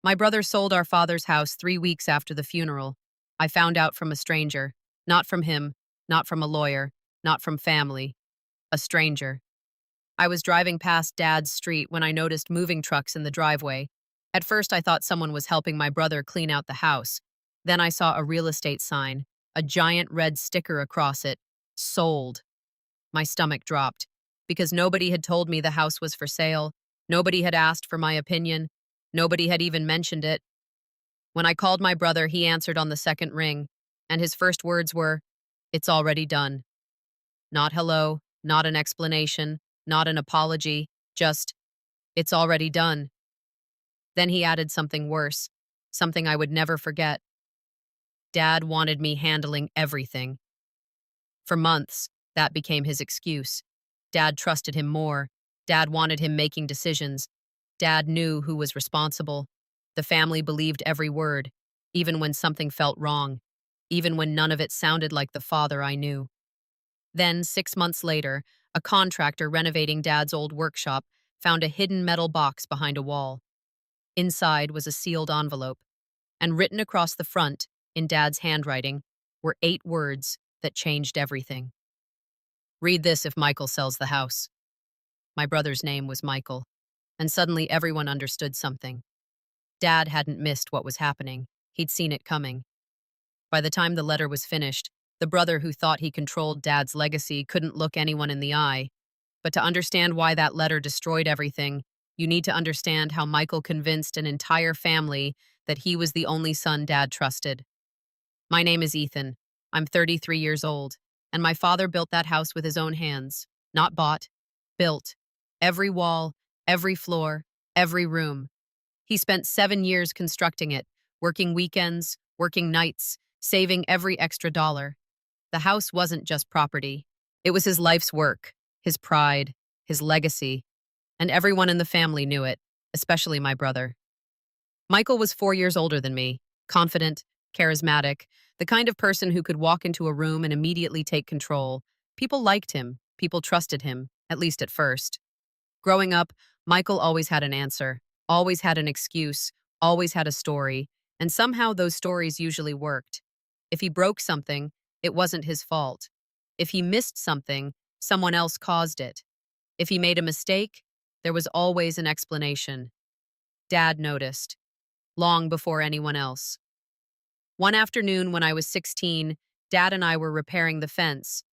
My brother sold our father's house 3 weeks after the funeral. I found out from a stranger. Not from him, not from a lawyer, not from family. A stranger. I was driving past Dad's street when I noticed moving trucks in the driveway. At first, I thought someone was helping my brother clean out the house. Then I saw a real estate sign, a giant red sticker across it. Sold. My stomach dropped. Because nobody had told me the house was for sale. Nobody had asked for my opinion. Nobody had even mentioned it. When I called my brother, he answered on the second ring, and his first words were, "It's already done." Not hello, not an explanation, not an apology, just, "It's already done." Then he added something worse, something I would never forget. Dad wanted me handling everything. For months, that became his excuse. Dad trusted him more. Dad wanted him making decisions. Dad knew who was responsible. The family believed every word, even when something felt wrong, even when none of it sounded like the father I knew. Then, 6 months later, a contractor renovating Dad's old workshop found a hidden metal box behind a wall. Inside was a sealed envelope, and written across the front, in Dad's handwriting, were 8 words that changed everything. "Read this if Michael sells the house." My brother's name was Michael, and suddenly everyone understood something. Dad hadn't missed what was happening. He'd seen it coming. By the time the letter was finished, the brother who thought he controlled Dad's legacy couldn't look anyone in the eye. But to understand why that letter destroyed everything, you need to understand how Michael convinced an entire family that he was the only son Dad trusted. My name is Ethan. I'm 33 years old, and my father built that house with his own hands. Not bought, built. Every wall, every floor, every room. He spent 7 years constructing it, working weekends, working nights, saving every extra dollar. The house wasn't just property. It was his life's work, his pride, his legacy, and everyone in the family knew it, especially my brother. Michael was 4 years older than me, confident, charismatic, the kind of person who could walk into a room and immediately take control. People liked him, people trusted him, at least at first. Growing up, Michael always had an answer, always had an excuse, always had a story, and somehow those stories usually worked. If he broke something, it wasn't his fault. If he missed something, someone else caused it. If he made a mistake, there was always an explanation. Dad noticed, long before anyone else. One afternoon when I was 16, Dad and I were repairing the fence.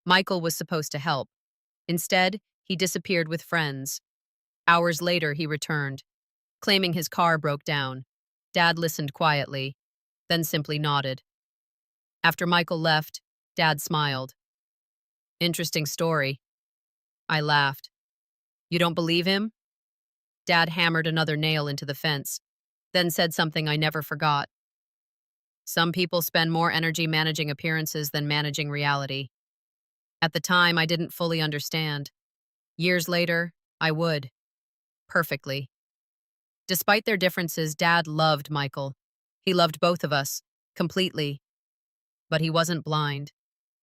Michael was supposed to help. Instead, he disappeared with friends. Hours later, he returned, claiming his car broke down. Dad listened quietly, then simply nodded. After Michael left, Dad smiled. "Interesting story." I laughed. "You don't believe him?" Dad hammered another nail into the fence, then said something I never forgot. "Some people spend more energy managing appearances than managing reality." At the time, I didn't fully understand. Years later, I would. Perfectly. Despite their differences, Dad loved Michael. He loved both of us, completely. But he wasn't blind.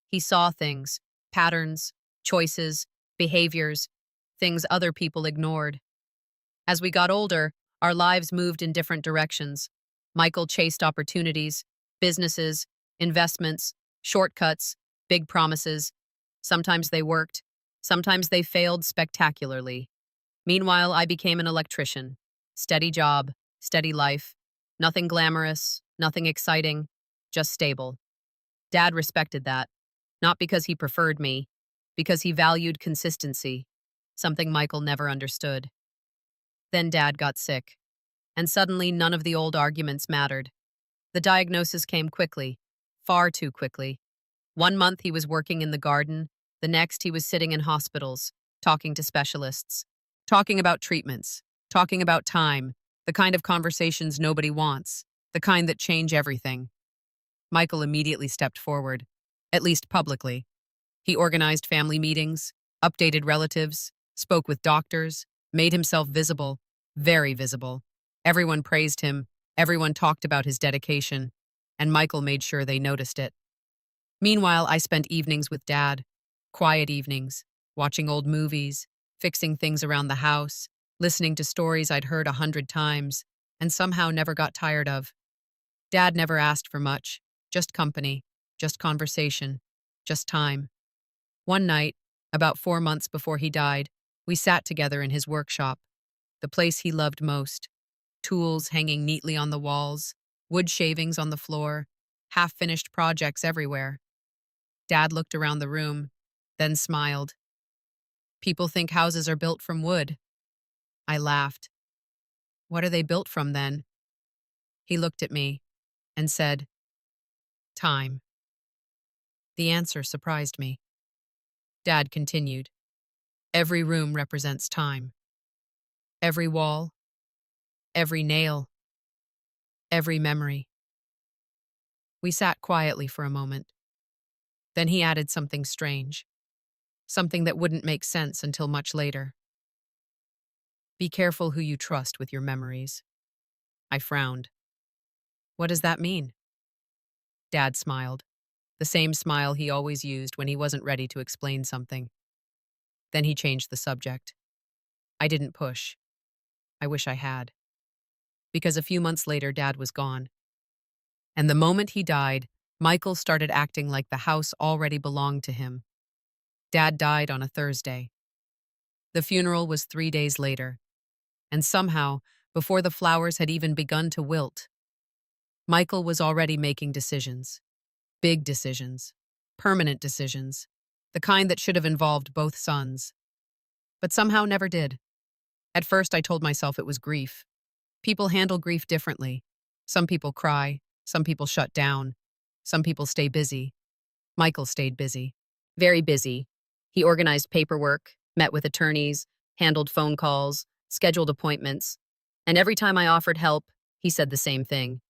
He saw things, patterns, choices, behaviors, things other people ignored. As we got older, our lives moved in different directions. Michael chased opportunities, businesses, investments, shortcuts, big promises. Sometimes they worked, sometimes they failed spectacularly. Meanwhile, I became an electrician. Steady job, steady life. Nothing glamorous, nothing exciting, just stable. Dad respected that, not because he preferred me, because he valued consistency, something Michael never understood. Then Dad got sick, and suddenly none of the old arguments mattered. The diagnosis came quickly, far too quickly. 1 month he was working in the garden, the next he was sitting in hospitals, talking to specialists, talking about treatments, talking about time, the kind of conversations nobody wants, the kind that change everything. Michael immediately stepped forward, at least publicly. He organized family meetings, updated relatives, spoke with doctors, made himself visible, very visible. Everyone praised him, everyone talked about his dedication, and Michael made sure they noticed it. Meanwhile, I spent evenings with Dad, quiet evenings, watching old movies, fixing things around the house, listening to stories I'd heard 100 times. and somehow never got tired of. Dad never asked for much, just company, just conversation, just time. One night, about 4 months before he died, we sat together in his workshop, the place he loved most. Tools hanging neatly on the walls, wood shavings on the floor, half-finished projects everywhere. Dad looked around the room, then smiled. People think houses are built from wood. I laughed. What are they built from then? He looked at me and said, time. The answer surprised me. Dad continued, every room represents time. Every wall, every nail, every memory. We sat quietly for a moment. Then he added something strange, something that wouldn't make sense until much later. Be careful who you trust with your memories. I frowned. What does that mean? Dad smiled, the same smile he always used when he wasn't ready to explain something. Then he changed the subject. I didn't push. I wish I had. Because a few months later, Dad was gone. And the moment he died, Michael started acting like the house already belonged to him. Dad died on a Thursday. The funeral was 3 days later. And somehow, before the flowers had even begun to wilt, Michael was already making decisions. Big decisions. Permanent decisions. The kind that should have involved both sons. But somehow never did. At first, I told myself it was grief. People handle grief differently. Some people cry. Some people shut down. Some people stay busy. Michael stayed busy. Very busy. He organized paperwork, met with attorneys, handled phone calls, scheduled appointments. And every time I offered help, he said the same thing.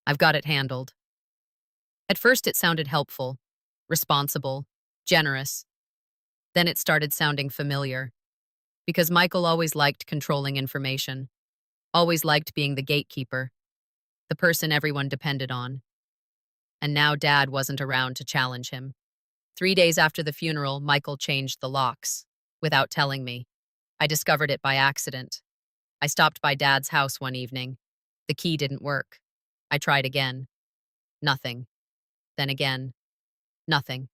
I've got it handled. At first, it sounded helpful, responsible, generous. Then it started sounding familiar. Because Michael always liked controlling information. Always liked being the gatekeeper. The person everyone depended on. And now Dad wasn't around to challenge him. 3 days after the funeral, Michael changed the locks, without telling me. I discovered it by accident. I stopped by Dad's house one evening. The key didn't work. I tried again. Nothing. Then again. Nothing.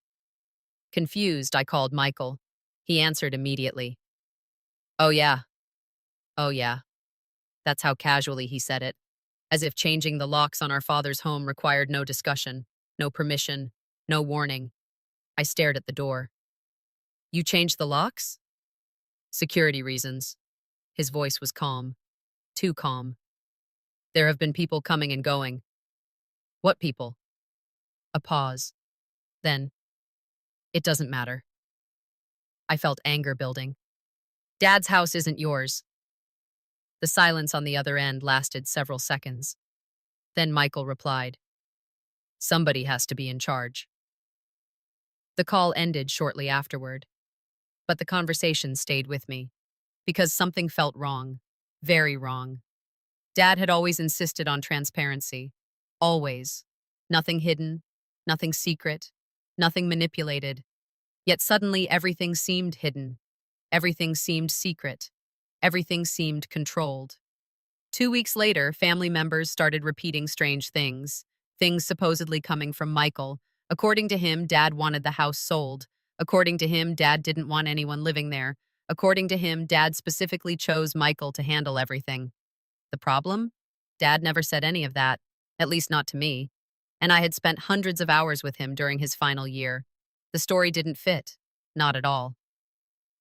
Confused, I called Michael. He answered immediately. Oh yeah. Oh yeah. That's how casually he said it, as if changing the locks on our father's home required no discussion, no permission, no warning. I stared at the door. You changed the locks? Security reasons. His voice was calm. Too calm. There have been people coming and going. What people? A pause. Then, it doesn't matter. I felt anger building. Dad's house isn't yours. The silence on the other end lasted several seconds. Then Michael replied, somebody has to be in charge. The call ended shortly afterward. But the conversation stayed with me. Because something felt wrong. Very wrong. Dad had always insisted on transparency. Always. Nothing hidden. Nothing secret. Nothing manipulated. Yet suddenly everything seemed hidden. Everything seemed secret. Everything seemed controlled. 2 weeks later, family members started repeating strange things. Things supposedly coming from Michael. According to him, Dad wanted the house sold. According to him, Dad didn't want anyone living there. According to him, Dad specifically chose Michael to handle everything. The problem? Dad never said any of that, at least not to me. And I had spent hundreds of hours with him during his final year. The story didn't fit. Not at all.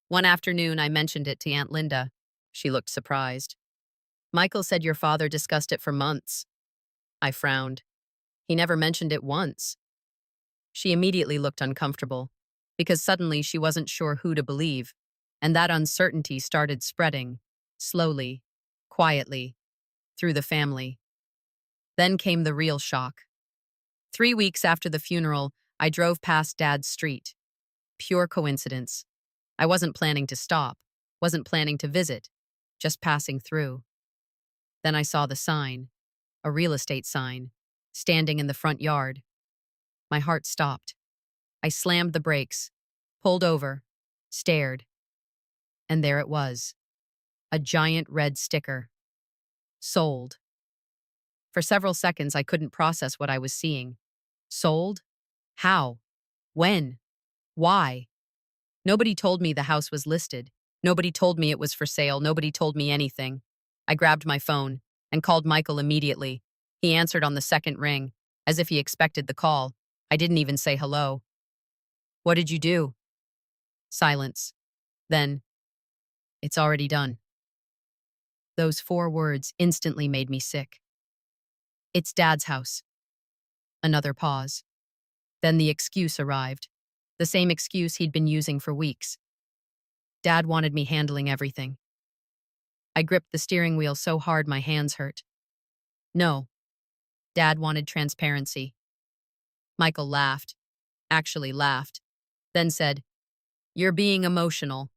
One afternoon, I mentioned it to Aunt Linda. She looked surprised. Michael said your father discussed it for months. I frowned. He never mentioned it once. She immediately looked uncomfortable, because suddenly she wasn't sure who to believe, and that uncertainty started spreading, slowly, quietly, through the family. Then came the real shock. 3 weeks after the funeral, I drove past Dad's street. Pure coincidence. I wasn't planning to stop, wasn't planning to visit, just passing through. Then I saw the sign, a real estate sign, standing in the front yard. My heart stopped. I slammed the brakes, pulled over, stared. And there it was, a giant red sticker. Sold. For several seconds, I couldn't process what I was seeing. Sold? How? When? Why? Nobody told me the house was listed. Nobody told me it was for sale. Nobody told me anything. I grabbed my phone and called Michael immediately. He answered on the second ring, as if he expected the call. I didn't even say hello. What did you do? Silence. Then, it's already done. Those 4 words instantly made me sick. It's Dad's house. Another pause. Then the excuse arrived. The same excuse he'd been using for weeks. Dad wanted me handling everything. I gripped the steering wheel so hard my hands hurt. No. Dad wanted transparency. Michael laughed. Actually laughed. Then said, "You're being emotional."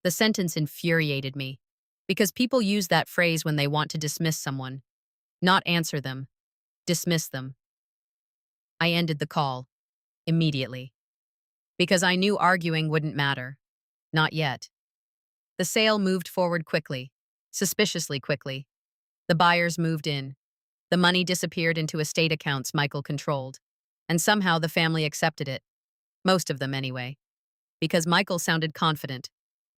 The sentence infuriated me, because people use that phrase when they want to dismiss someone. Not answer them. Dismiss them. I ended the call. Immediately. Because I knew arguing wouldn't matter. Not yet. The sale moved forward quickly. Suspiciously quickly. The buyers moved in. The money disappeared into estate accounts Michael controlled. And somehow the family accepted it. Most of them anyway. Because Michael sounded confident.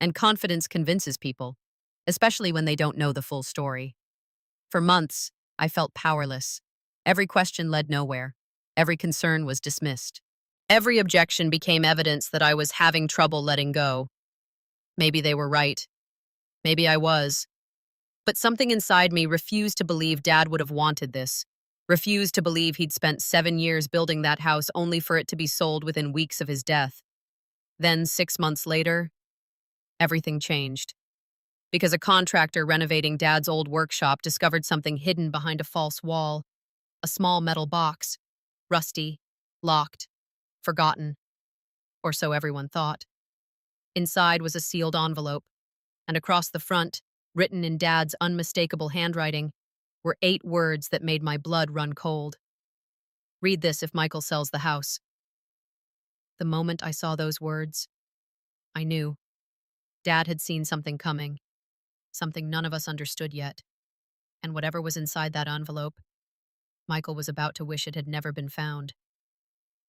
And confidence convinces people, especially when they don't know the full story. For months, I felt powerless. Every question led nowhere. Every concern was dismissed. Every objection became evidence that I was having trouble letting go. Maybe they were right. Maybe I was. But something inside me refused to believe Dad would have wanted this. Refused to believe he'd spent 7 years building that house only for it to be sold within weeks of his death. Then, 6 months later, everything changed. Because a contractor renovating Dad's old workshop discovered something hidden behind a false wall. A small metal box. Rusty. Locked. Forgotten. Or so everyone thought. Inside was a sealed envelope. And across the front, written in Dad's unmistakable handwriting, were 8 words that made my blood run cold. Read this if Michael sells the house. The moment I saw those words, I knew. Dad had seen something coming. Something none of us understood yet. And whatever was inside that envelope, Michael was about to wish it had never been found.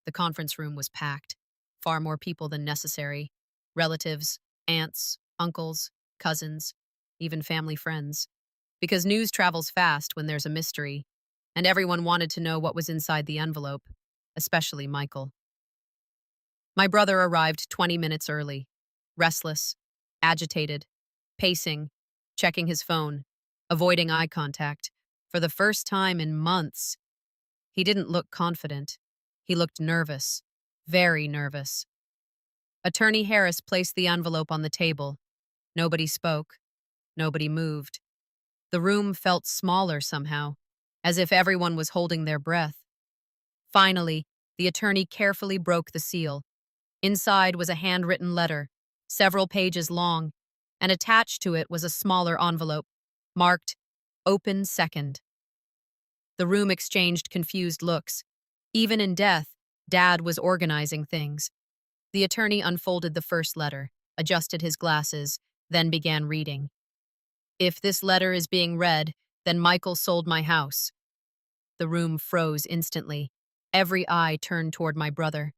The conference room was packed. Far more people than necessary. Relatives, aunts, uncles, cousins, even family friends. Because news travels fast when there's a mystery, and everyone wanted to know what was inside the envelope, especially Michael. My brother arrived 20 minutes early, restless, agitated, pacing, checking his phone, avoiding eye contact. For the first time in months, he didn't look confident. He looked nervous, very nervous. Attorney Harris placed the envelope on the table. Nobody spoke. Nobody moved. The room felt smaller somehow, as if everyone was holding their breath. Finally, the attorney carefully broke the seal. Inside was a handwritten letter, several pages long, and attached to it was a smaller envelope, marked "Open Second." The room exchanged confused looks. Even in death, Dad was organizing things. The attorney unfolded the first letter, adjusted his glasses, then began reading. "If this letter is being read, then Michael sold my house." The room froze instantly. Every eye turned toward my brother.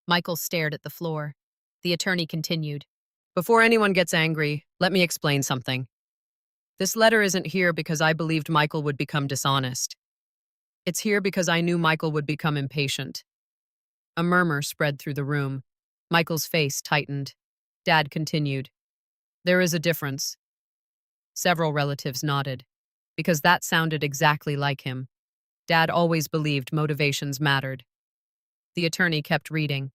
Michael stared at the floor. The attorney continued. "Before anyone gets angry, let me explain something. This letter isn't here because I believed Michael would become dishonest. It's here because I knew Michael would become impatient." A murmur spread through the room. Michael's face tightened. Dad continued. "There is a difference." Several relatives nodded, because that sounded exactly like him. Dad always believed motivations mattered. The attorney kept reading.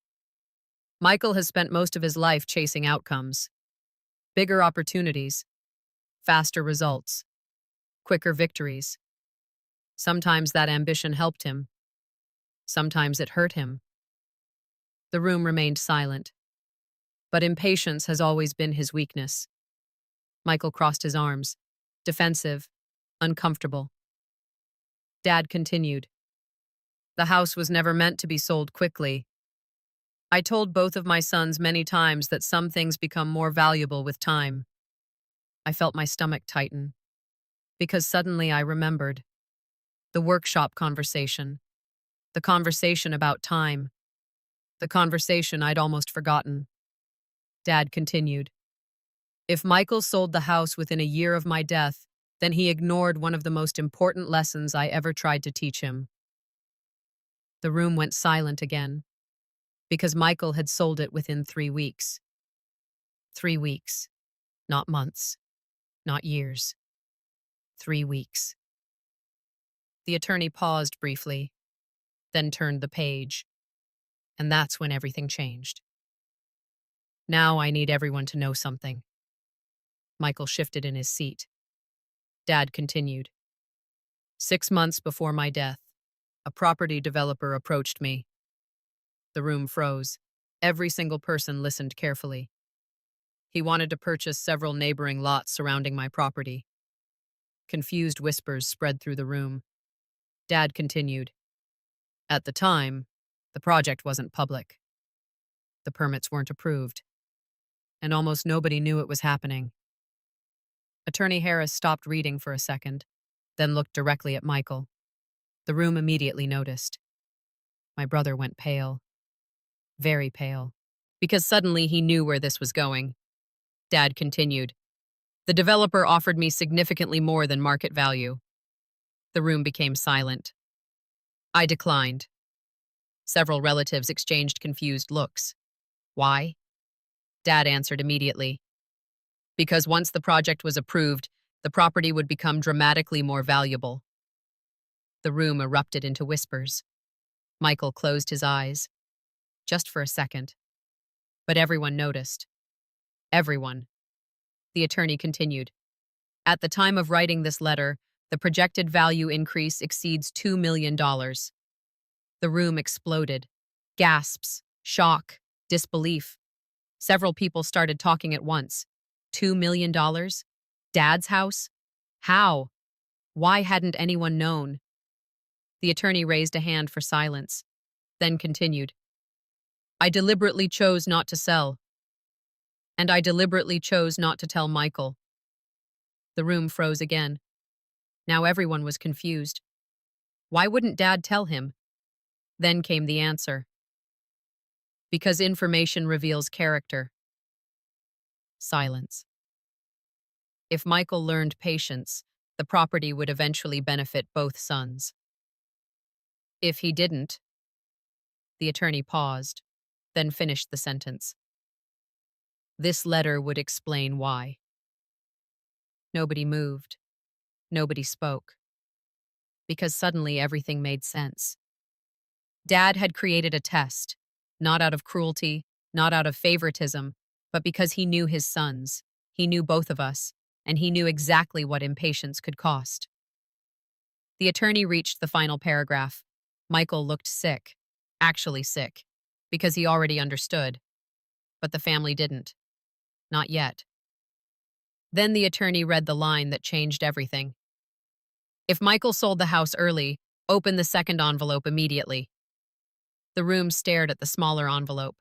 "Michael has spent most of his life chasing outcomes. Bigger opportunities. Faster results. Quicker victories. Sometimes that ambition helped him. Sometimes it hurt him." The room remained silent. But impatience has always been his weakness. Michael crossed his arms, defensive, uncomfortable. Dad continued. "The house was never meant to be sold quickly. I told both of my sons many times that some things become more valuable with time." I felt my stomach tighten. because suddenly I remembered the workshop conversation, the conversation about time, the conversation I'd almost forgotten. Dad continued. If Michael sold the house within a year of my death, then he ignored one of the most important lessons I ever tried to teach him. The room went silent again, because Michael had sold it within 3 weeks. 3 weeks, not months, not years. 3 weeks. The attorney paused briefly, then turned the page, and that's when everything changed. Now I need everyone to know something. Michael shifted in his seat. Dad continued. 6 months before my death, a property developer approached me. The room froze. Every single person listened carefully. He wanted to purchase several neighboring lots surrounding my property. Confused whispers spread through the room. Dad continued. At the time, the project wasn't public. The permits weren't approved, and almost nobody knew it was happening. Attorney Harris stopped reading for a second, then looked directly at Michael. The room immediately noticed. My brother went pale. Very pale. Because suddenly he knew where this was going. Dad continued. The developer offered me significantly more than market value. The room became silent. I declined. Several relatives exchanged confused looks. Why? Dad answered immediately. Because once the project was approved, the property would become dramatically more valuable. The room erupted into whispers. Michael closed his eyes. Just for a second. But everyone noticed. Everyone. The attorney continued. At the time of writing this letter, the projected value increase exceeds $2 million. The room exploded. Gasps, shock, disbelief. Several people started talking at once. $2 million? Dad's house? How? Why hadn't anyone known? The attorney raised a hand for silence, then continued. I deliberately chose not to sell. And I deliberately chose not to tell Michael. The room froze again. Now everyone was confused. Why wouldn't Dad tell him? Then came the answer. Because information reveals character. Silence. If Michael learned patience, the property would eventually benefit both sons. If he didn't, the attorney paused, then finished the sentence. This letter would explain why. Nobody moved. Nobody spoke. Because suddenly everything made sense. Dad had created a test, not out of cruelty, not out of favoritism, but because he knew his sons, he knew both of us, and he knew exactly what impatience could cost. The attorney reached the final paragraph. Michael looked sick, actually sick, because he already understood. But the family didn't. Not yet. Then the attorney read the line that changed everything. If Michael sold the house early, open the second envelope immediately. The room stared at the smaller envelope,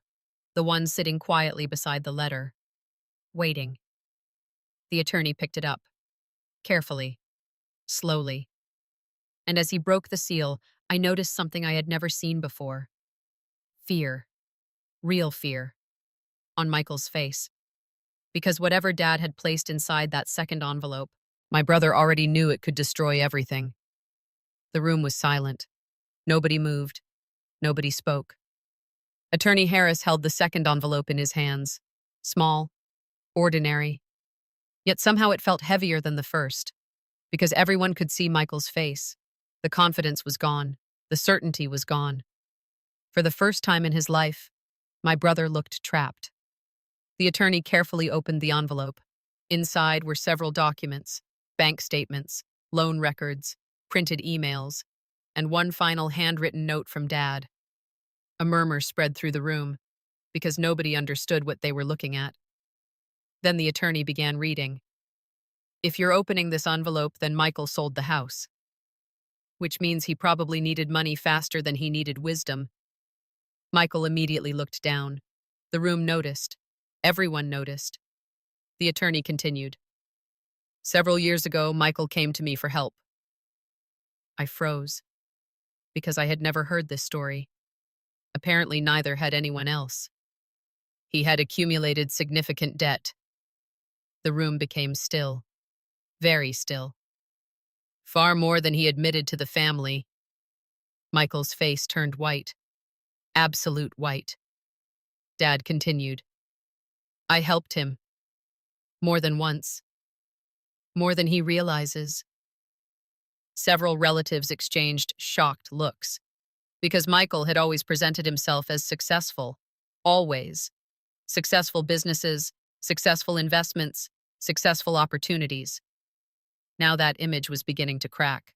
the one sitting quietly beside the letter, waiting. The attorney picked it up, carefully, slowly. And as he broke the seal, I noticed something I had never seen before. Fear, real fear, on Michael's face. Because whatever Dad had placed inside that second envelope, my brother already knew it could destroy everything. The room was silent. Nobody moved. Nobody spoke. Attorney Harris held the second envelope in his hands. Small, ordinary. Yet somehow it felt heavier than the first, because everyone could see Michael's face. The confidence was gone. The certainty was gone. For the first time in his life, my brother looked trapped. The attorney carefully opened the envelope. Inside were several documents, bank statements, loan records, printed emails, and one final handwritten note from Dad. A murmur spread through the room, because nobody understood what they were looking at. Then the attorney began reading. If you're opening this envelope, then Michael sold the house. Which means he probably needed money faster than he needed wisdom. Michael immediately looked down. The room noticed. Everyone noticed. The attorney continued. Several years ago, Michael came to me for help. I froze because I had never heard this story. Apparently, neither had anyone else. He had accumulated significant debt. The room became still, very still. Far more than he admitted to the family. Michael's face turned white, absolute white. Dad continued. I helped him. More than once. More than he realizes. Several relatives exchanged shocked looks, because Michael had always presented himself as successful. Always. Successful businesses, successful investments, successful opportunities. Now that image was beginning to crack.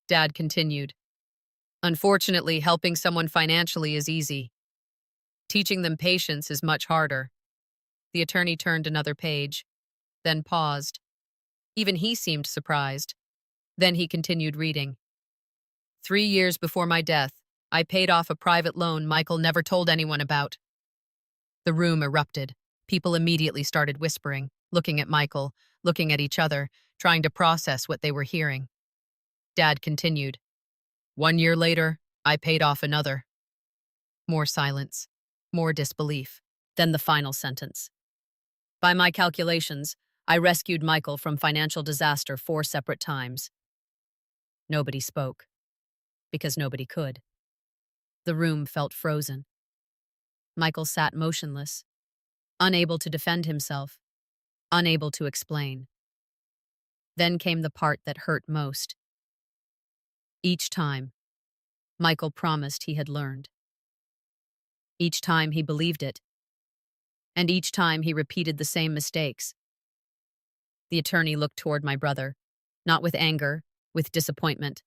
Dad continued. Unfortunately, helping someone financially is easy. Teaching them patience is much harder. The attorney turned another page, then paused. Even he seemed surprised. Then he continued reading. 3 years before my death, I paid off a private loan Michael never told anyone about. The room erupted. People immediately started whispering, looking at Michael, looking at each other, trying to process what they were hearing. Dad continued. 1 year later, I paid off another. More silence, more disbelief. Then the final sentence. By my calculations, I rescued Michael from financial disaster 4 separate times. Nobody spoke, because nobody could. The room felt frozen. Michael sat motionless, unable to defend himself, unable to explain. Then came the part that hurt most. Each time, Michael promised he had learned. Each time he believed it, and each time he repeated the same mistakes. The attorney looked toward my brother, not with anger, with disappointment,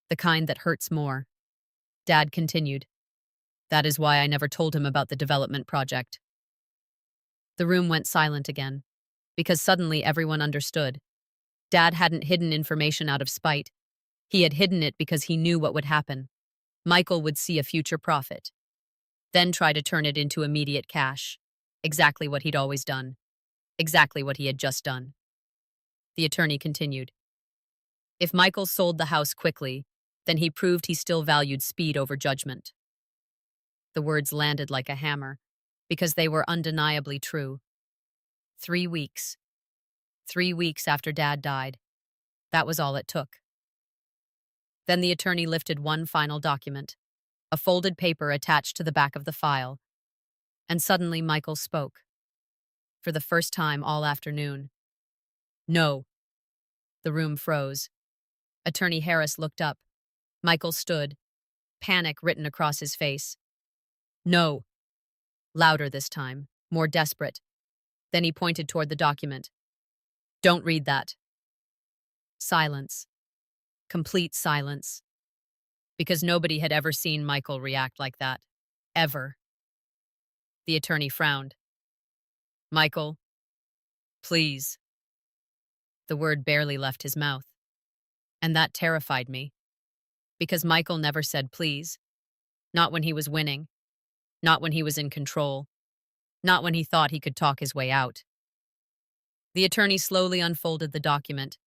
the kind that hurts more. Dad continued. That is why I never told him about the development project. The room went silent again, because suddenly everyone understood. Dad hadn't hidden information out of spite. He had hidden it because he knew what would happen. Michael would see a future profit, then try to turn it into immediate cash. Exactly what he'd always done. Exactly what he had just done. The attorney continued. If Michael sold the house quickly, then he proved he still valued speed over judgment. The words landed like a hammer, because they were undeniably true. 3 weeks. 3 weeks after Dad died. That was all it took. Then the attorney lifted one final document, a folded paper attached to the back of the file, and suddenly Michael spoke. For the first time all afternoon. No. The room froze. Attorney Harris looked up. Michael stood, panic written across his face. No. Louder this time, more desperate. Then he pointed toward the document. Don't read that. Silence. Complete silence. Because nobody had ever seen Michael react like that. Ever. The attorney frowned. Michael, please. The word barely left his mouth. And that terrified me. Because Michael never said please. Not when he was winning. Not when he was in control. Not when he thought he could talk his way out. The attorney slowly unfolded the document.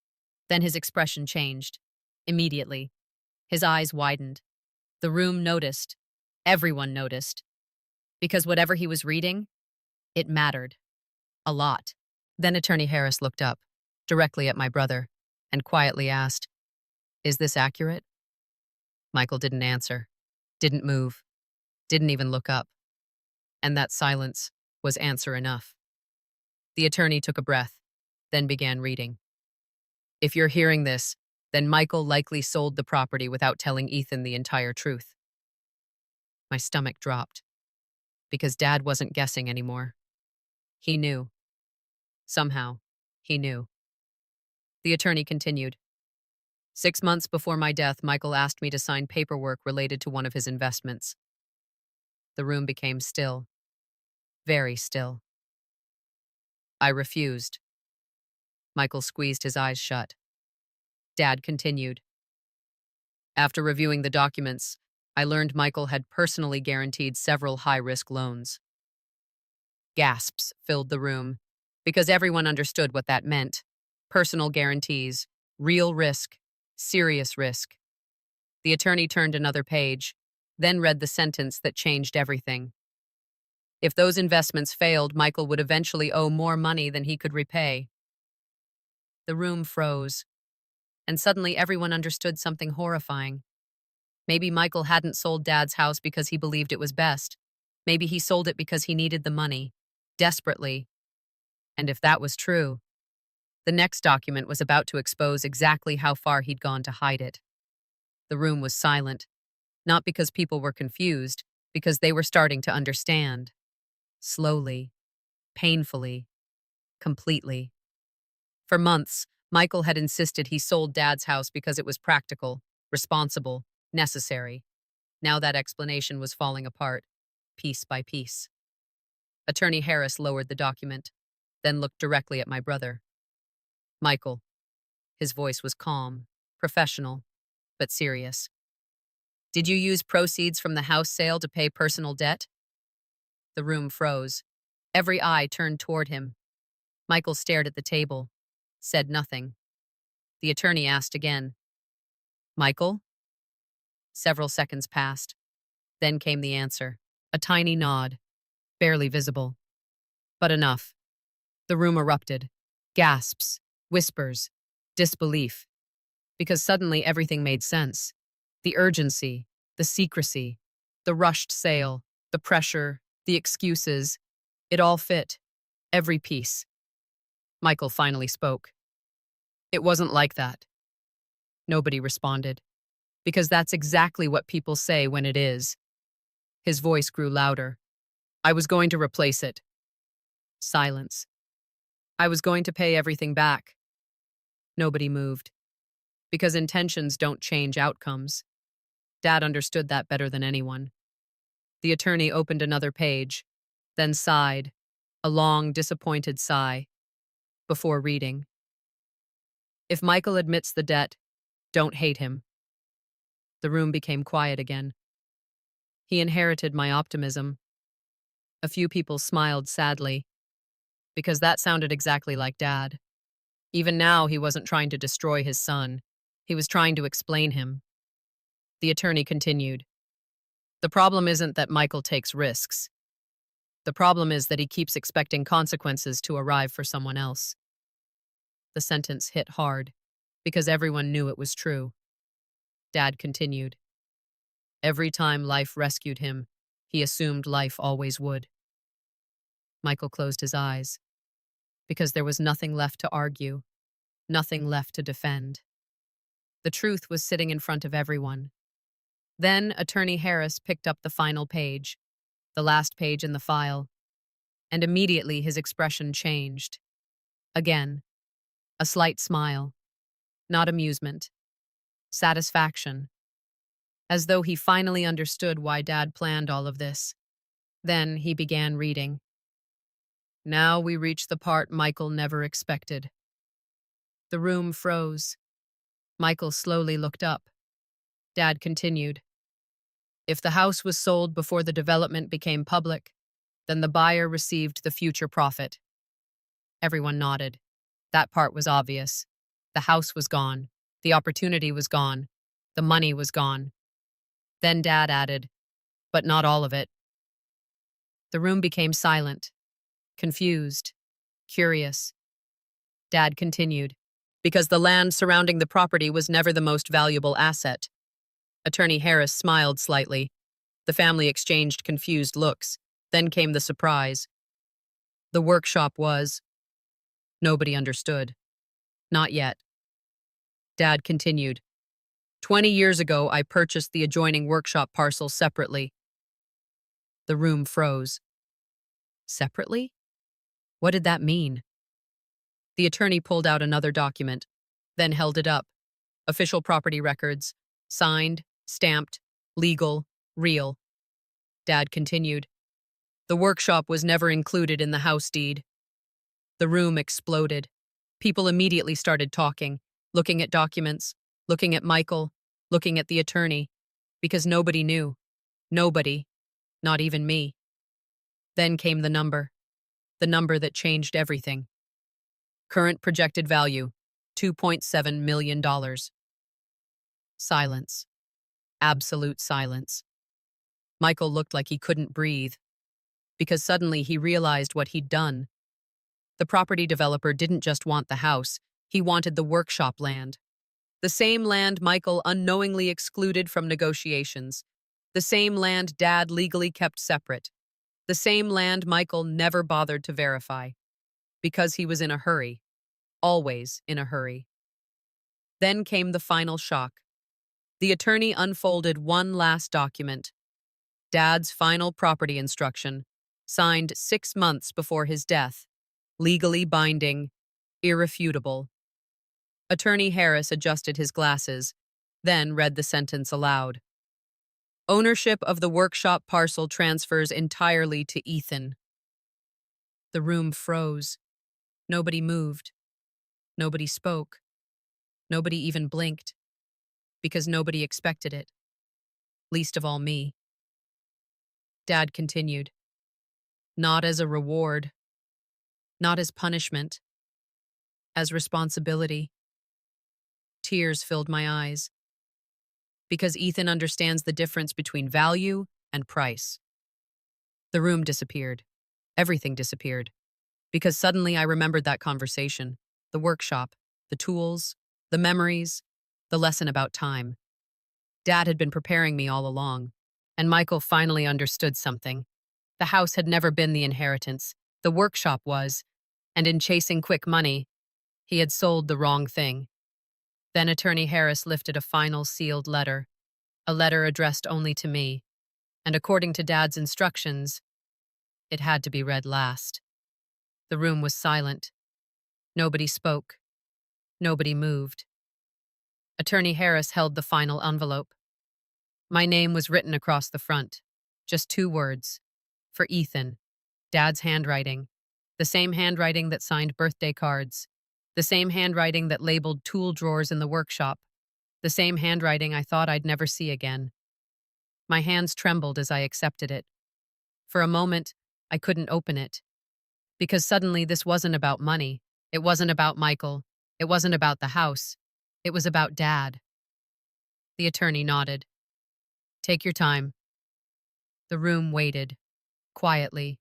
Then his expression changed. Immediately. His eyes widened. The room noticed. Everyone noticed. Because whatever he was reading, it mattered. A lot. Then Attorney Harris looked up, directly at my brother, and quietly asked, Is this accurate? Michael didn't answer, didn't move, didn't even look up. And that silence was answer enough. The attorney took a breath, then began reading. If you're hearing this, then Michael likely sold the property without telling Ethan the entire truth. My stomach dropped, because Dad wasn't guessing anymore. He knew. Somehow, he knew. The attorney continued. 6 months before my death, Michael asked me to sign paperwork related to one of his investments. The room became still. Very still. I refused. Michael squeezed his eyes shut. Dad continued. After reviewing the documents, I learned Michael had personally guaranteed several high-risk loans. Gasps filled the room, because everyone understood what that meant. Personal guarantees. Real risk. Serious risk. The attorney turned another page, then read the sentence that changed everything. If those investments failed, Michael would eventually owe more money than he could repay. The room froze, and suddenly everyone understood something horrifying. Maybe Michael hadn't sold Dad's house because he believed it was best. Maybe he sold it because he needed the money, desperately. And if that was true, the next document was about to expose exactly how far he'd gone to hide it. The room was silent, not because people were confused, because they were starting to understand. Slowly, painfully, completely. For months, Michael had insisted he sold Dad's house because it was practical, responsible, necessary. Now that explanation was falling apart, piece by piece. Attorney Harris lowered the document, then looked directly at my brother. Michael. His voice was calm, professional, but serious. Did you use proceeds from the house sale to pay personal debt? The room froze. Every eye turned toward him. Michael stared at the table, said nothing. The attorney asked again. Michael? Several seconds passed. Then came the answer. A tiny nod, barely visible. But enough. The room erupted. Gasps, whispers, disbelief. Because suddenly everything made sense. The urgency, the secrecy, the rushed sale, the pressure, the excuses. It all fit. Every piece. Michael finally spoke. It wasn't like that. Nobody responded. Because that's exactly what people say when it is. His voice grew louder. I was going to replace it. Silence. I was going to pay everything back. Nobody moved. Because intentions don't change outcomes. Dad understood that better than anyone. The attorney opened another page, then sighed, a long, disappointed sigh, before reading. If Michael admits the debt, don't hate him. The room became quiet again. He inherited my optimism. A few people smiled sadly, because that sounded exactly like Dad. Even now, he wasn't trying to destroy his son. He was trying to explain him. The attorney continued. The problem isn't that Michael takes risks. The problem is that he keeps expecting consequences to arrive for someone else. The sentence hit hard, because everyone knew it was true. Dad continued. Every time life rescued him, he assumed life always would. Michael closed his eyes, because there was nothing left to argue, nothing left to defend. The truth was sitting in front of everyone. Then Attorney Harris picked up the final page, the last page in the file, and immediately his expression changed. Again, a slight smile, not amusement, satisfaction, as though he finally understood why Dad planned all of this. Then he began reading. Now we reach the part Michael never expected. The room froze. Michael slowly looked up. Dad continued. If the house was sold before the development became public, then the buyer received the future profit. Everyone nodded. That part was obvious. The house was gone. The opportunity was gone. The money was gone. Then Dad added, but not all of it. The room became silent, confused, curious. Dad continued, because the land surrounding the property was never the most valuable asset. Attorney Harris smiled slightly. The family exchanged confused looks. Then came the surprise. The workshop was. Nobody understood. Not yet. Dad continued. 20 years ago, I purchased the adjoining workshop parcel separately. The room froze. Separately? What did that mean? The attorney pulled out another document, then held it up. Official property records. Signed, stamped, legal, real. Dad continued. The workshop was never included in the house deed. The room exploded. People immediately started talking, looking at documents, looking at Michael, looking at the attorney, because nobody knew. Nobody, not even me. Then came the number that changed everything. Current projected value, $2.7 million. Silence. Absolute silence. Michael looked like he couldn't breathe, because suddenly he realized what he'd done. The property developer didn't just want the house, he wanted the workshop land. The same land Michael unknowingly excluded from negotiations. The same land Dad legally kept separate. The same land Michael never bothered to verify. Because he was in a hurry. Always in a hurry. Then came the final shock. The attorney unfolded one last document. Dad's final property instruction, signed 6 months before his death. Legally binding. Irrefutable. Attorney Harris adjusted his glasses, then read the sentence aloud. Ownership of the workshop parcel transfers entirely to Ethan. The room froze. Nobody moved. Nobody spoke. Nobody even blinked. Because nobody expected it. Least of all me. Dad continued. Not as a reward. Not as punishment. As responsibility. Tears filled my eyes. Because Ethan understands the difference between value and price. The room disappeared. Everything disappeared. Because suddenly I remembered that conversation, the workshop, the tools, the memories, the lesson about time. Dad had been preparing me all along, and Michael finally understood something. The house had never been the inheritance, the workshop was, and in chasing quick money, he had sold the wrong thing. Then Attorney Harris lifted a final sealed letter, a letter addressed only to me, and according to Dad's instructions, it had to be read last. The room was silent. Nobody spoke. Nobody moved. Attorney Harris held the final envelope. My name was written across the front, just 2 words. For Ethan, Dad's handwriting, the same handwriting that signed birthday cards, the same handwriting that labeled tool drawers in the workshop, the same handwriting I thought I'd never see again. My hands trembled as I accepted it. For a moment, I couldn't open it. Because suddenly this wasn't about money. It wasn't about Michael. It wasn't about the house. It was about Dad. The attorney nodded. Take your time. The room waited. Quietly.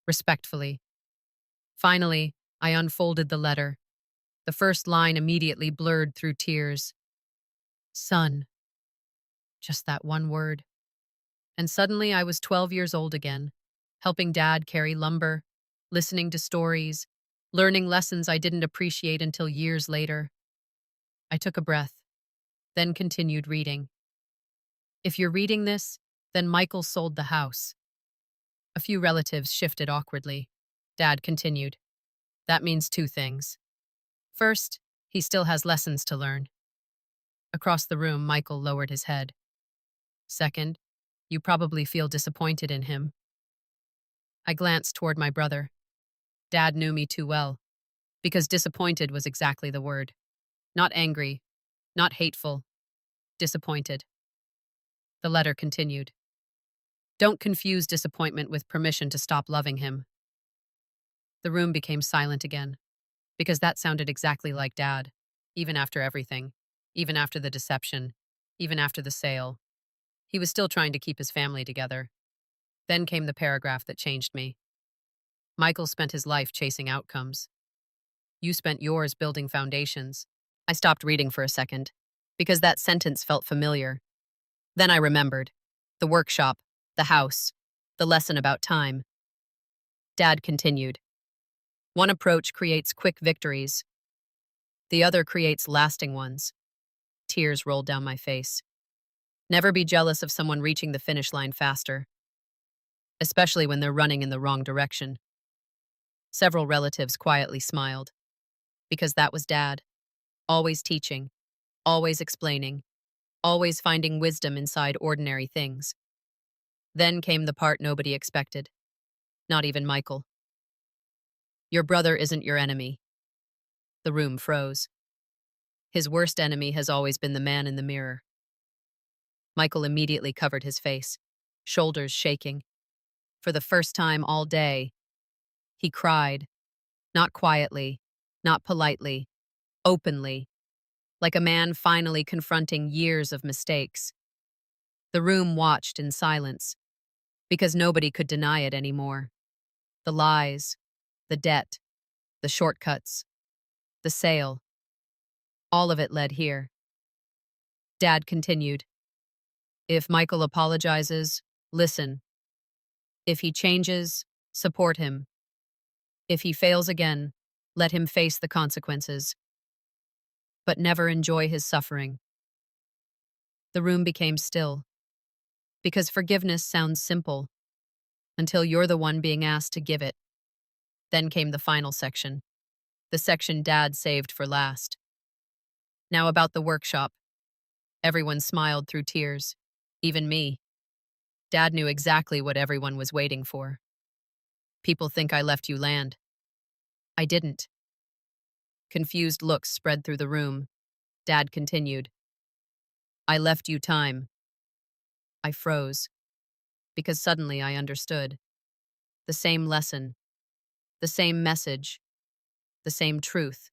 Respectfully. Finally, I unfolded the letter. The first line immediately blurred through tears. Son. Just that one word. And suddenly I was 12 years old again, helping Dad carry lumber, listening to stories, learning lessons I didn't appreciate until years later. I took a breath, then continued reading. If you're reading this, then Michael sold the house. A few relatives shifted awkwardly. Dad continued. That means 2 things. First, he still has lessons to learn. Across the room, Michael lowered his head. Second, you probably feel disappointed in him. I glanced toward my brother. Dad knew me too well, because disappointed was exactly the word. Not angry, not hateful, disappointed. The letter continued. Don't confuse disappointment with permission to stop loving him. The room became silent again, because that sounded exactly like Dad, even after everything, even after the deception, even after the sale. He was still trying to keep his family together. Then came the paragraph that changed me. Michael spent his life chasing outcomes. You spent yours building foundations. I stopped reading for a second, because that sentence felt familiar. Then I remembered. The workshop, the house, the lesson about time. Dad continued. One approach creates quick victories. The other creates lasting ones. Tears rolled down my face. Never be jealous of someone reaching the finish line faster, especially when they're running in the wrong direction. Several relatives quietly smiled, because that was Dad. Always teaching, always explaining, always finding wisdom inside ordinary things. Then came the part nobody expected. Not even Michael. Your brother isn't your enemy. The room froze. His worst enemy has always been the man in the mirror. Michael immediately covered his face, shoulders shaking. For the first time all day, he cried. Not quietly, not politely, openly, like a man finally confronting years of mistakes. The room watched in silence, because nobody could deny it anymore. The lies, the debt, the shortcuts, the sale, all of it led here. Dad continued, "If Michael apologizes, listen. If he changes, support him. If he fails again, let him face the consequences. But never enjoy his suffering." The room became still, because forgiveness sounds simple until you're the one being asked to give it. Then came the final section, the section Dad saved for last. Now about the workshop. Everyone smiled through tears, even me. Dad knew exactly what everyone was waiting for. "People think I left you land." I didn't. Confused looks spread through the room. Dad continued, "I left you time." I froze, because suddenly I understood. The same lesson, the same message, the same truth.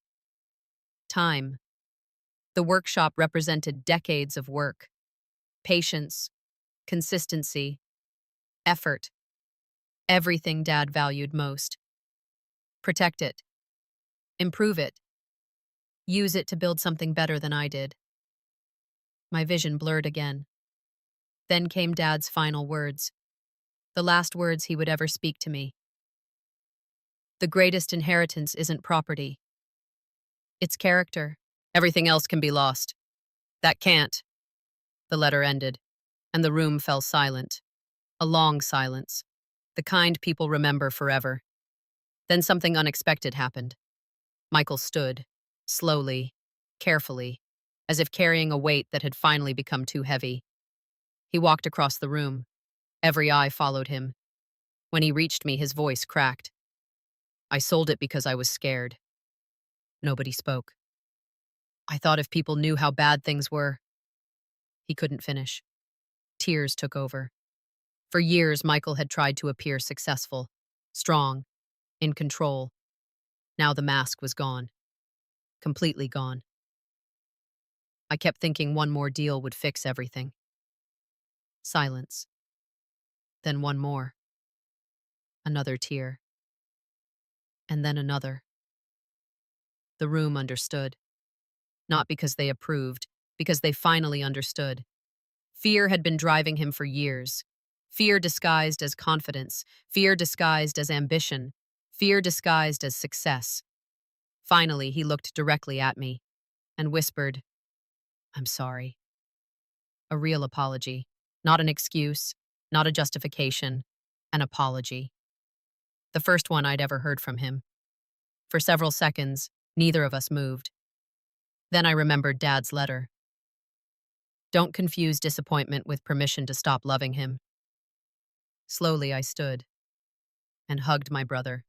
Time. The workshop represented decades of work, patience, consistency, effort, everything Dad valued most. Protect it, improve it, use it to build something better than I did. My vision blurred again. Then came Dad's final words, the last words he would ever speak to me. "The greatest inheritance isn't property. It's character. Everything else can be lost. That can't." The letter ended, and the room fell silent. A long silence, the kind people remember forever. Then something unexpected happened. Michael stood, slowly, carefully, as if carrying a weight that had finally become too heavy. He walked across the room. Every eye followed him. When he reached me, his voice cracked. "I sold it because I was scared." Nobody spoke. "I thought if people knew how bad things were—" He couldn't finish. Tears took over. For years, Michael had tried to appear successful, strong, in control. Now the mask was gone. Completely gone. I kept thinking one more deal would fix everything. Silence. Then one more. Another tear. And then another. The room understood. Not because they approved, because they finally understood. Fear had been driving him for years. Fear disguised as confidence. Fear disguised as ambition. Fear disguised as success. Finally, he looked directly at me and whispered, "I'm sorry." A real apology. Not an excuse, not a justification. An apology. The first one I'd ever heard from him. For several seconds, neither of us moved. Then I remembered Dad's letter. Don't confuse disappointment with permission to stop loving him. Slowly I stood and hugged my brother.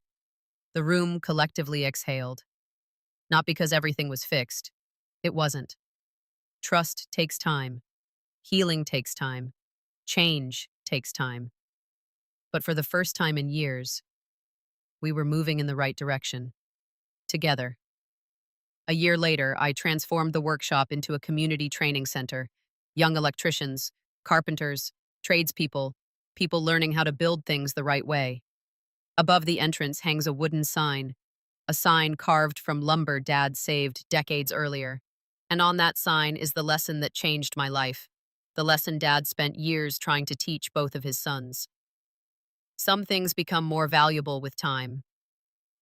The room collectively exhaled. Not because everything was fixed. It wasn't. Trust takes time. Healing takes time. Change takes time. But for the first time in years, we were moving in the right direction. Together. A year later, I transformed the workshop into a community training center. Young electricians, carpenters, tradespeople, people learning how to build things the right way. Above the entrance hangs a wooden sign, a sign carved from lumber Dad saved decades earlier. And on that sign is the lesson that changed my life, the lesson Dad spent years trying to teach both of his sons. Some things become more valuable with time.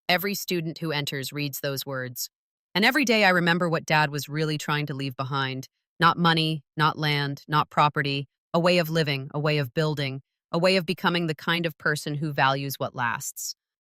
Every student who enters reads those words. And every day I remember what Dad was really trying to leave behind. Not money, not land, not property, a way of living, a way of building, a way of becoming the kind of person who values what lasts.